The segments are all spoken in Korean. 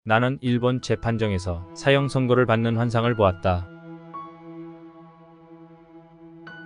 나는 일본 재판정에서 사형 선고를 받는 환상을 보았다.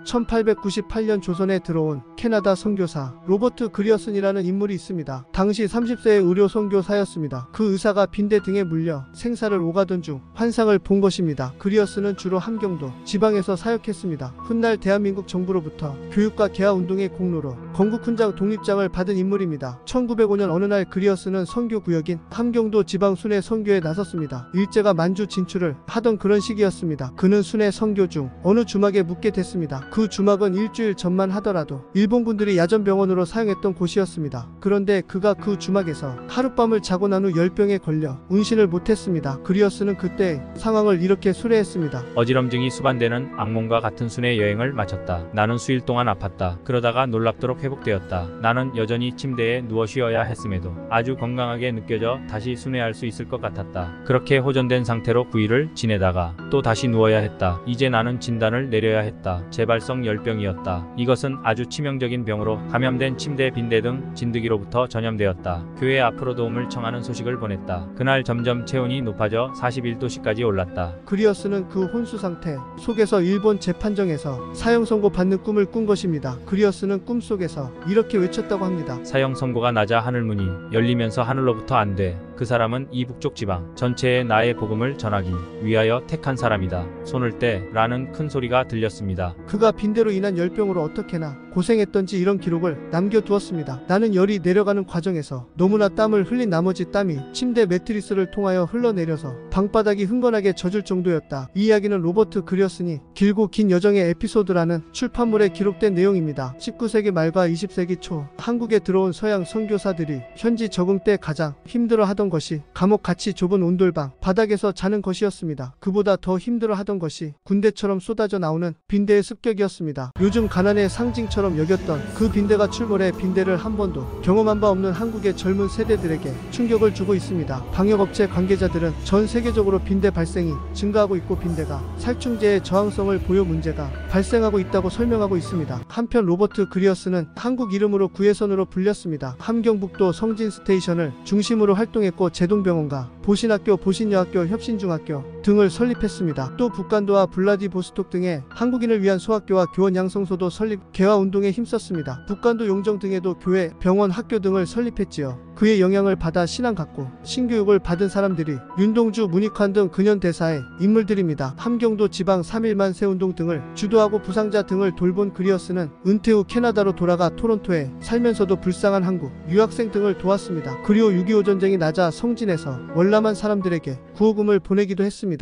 1898년 조선에 들어온 캐나다 선교사 로버트 그리어슨이라는 인물이 있습니다. 당시 30세의 의료 선교사였습니다. 그 의사가 빈대 등에 물려 생사를 오가던 중 환상을 본 것입니다. 그리어슨은 주로 함경도 지방에서 사역했습니다. 훗날 대한민국 정부로부터 교육과 개화운동의 공로로 건국훈장 독립장을 받은 인물입니다. 1905년 어느 날 그리어슨은 선교구역인 함경도 지방 순회 선교에 나섰습니다. 일제가 만주 진출을 하던 그런 시기였습니다. 그는 순회 선교 중 어느 주막에 묵게 됐습니다. 그 주막은 일주일 전만 하더라도 일본군들이 야전병원으로 사용했던 곳이었습니다. 그런데 그가 그 주막에서 하룻밤을 자고 난 후 열병에 걸려 운신을 못했습니다. 그리어슨은 그때 상황을 이렇게 수레했습니다. 어지럼증이 수반되는 악몽과 같은 순회 여행을 마쳤다. 나는 수일 동안 아팠다. 그러다가 놀랍도록 회복되었다. 나는 여전히 침대에 누워 쉬어야 했음에도 아주 건강하게 느껴져 다시 순회할 수 있을 것 같았다. 그렇게 호전된 상태로 9일을 지내다가 또 다시 누워야 했다. 이제 나는 진단을 내려야 했다. 재발성 열병이었다. 이것은 아주 치명적인 병으로 감염된 침대 빈대 등 진드기로부터 전염되었다. 교회 앞으로 도움을 청하는 소식을 보냈다. 그날 점점 체온이 높아져 41도씨까지 올랐다. 그리어슨은 그 혼수 상태 속에서 일본 재판정에서 사형 선고 받는 꿈을 꾼 것입니다. 그리어슨은 꿈속에서 이렇게 외쳤다고 합니다. 사형 선고가 나자 하늘문이 열리면서 하늘로부터 안돼. 그 사람은 이 북쪽 지방 전체에 나의 복음을 전하기 위하여 택한 사람이다. 손을 떼 라는 큰 소리가 들렸습니다. 그가 빈대로 인한 열병으로 어떻게나 고생했던지 이런 기록을 남겨두었습니다. 나는 열이 내려가는 과정에서 너무나 땀을 흘린 나머지 땀이 침대 매트리스를 통하여 흘러내려서 방바닥이 흥건하게 젖을 정도였다. 이 이야기는 로버트 그리어슨이 길고 긴 여정의 에피소드라는 출판물에 기록된 내용입니다. 19세기 말과 20세기 초 한국에 들어온 서양 선교사들이 현지 적응 때 가장 힘들어하던 것이 감옥같이 좁은 온돌방 바닥에서 자는 것이었습니다. 그보다 더 힘들어하던 것이 군대처럼 쏟아져 나오는 빈대의 습격이었습니다. 요즘 가난의 상징처럼 여겼던 그 빈대가 출몰해 빈대를 한 번도 경험한 바 없는 한국의 젊은 세대들에게 충격을 주고 있습니다. 방역업체 관계자들은 전 세계적으로 빈대 발생이 증가하고 있고 빈대가 살충제의 저항성을 보여 문제가 발생하고 있다고 설명하고 있습니다. 한편 로버트 그리어슨은 한국 이름으로 구혜선으로 불렸습니다. 함경북도 성진 스테이션을 중심으로 활동했고 제동병원과 보신학교, 보신여학교, 협신중학교 등을 설립했습니다. 또 북간도와 블라디보스톡 등의 한국인을 위한 소학교와 교원 양성소도 설립, 개화운동에 힘썼습니다. 북간도 용정 등에도 교회, 병원, 학교 등을 설립했지요. 그의 영향을 받아 신앙 갖고 신교육을 받은 사람들이 윤동주, 문익환 등 근현대사의 인물들입니다. 함경도 지방 3.1만 세운동 등을 주도하고 부상자 등을 돌본 그리어슨은 은퇴 후 캐나다로 돌아가 토론토에 살면서도 불쌍한 한국 유학생 등을 도왔습니다. 그리고 6.25 전쟁이 나자 성진에서 월남한 사람들에게 구호금을 보내기도 했습니다.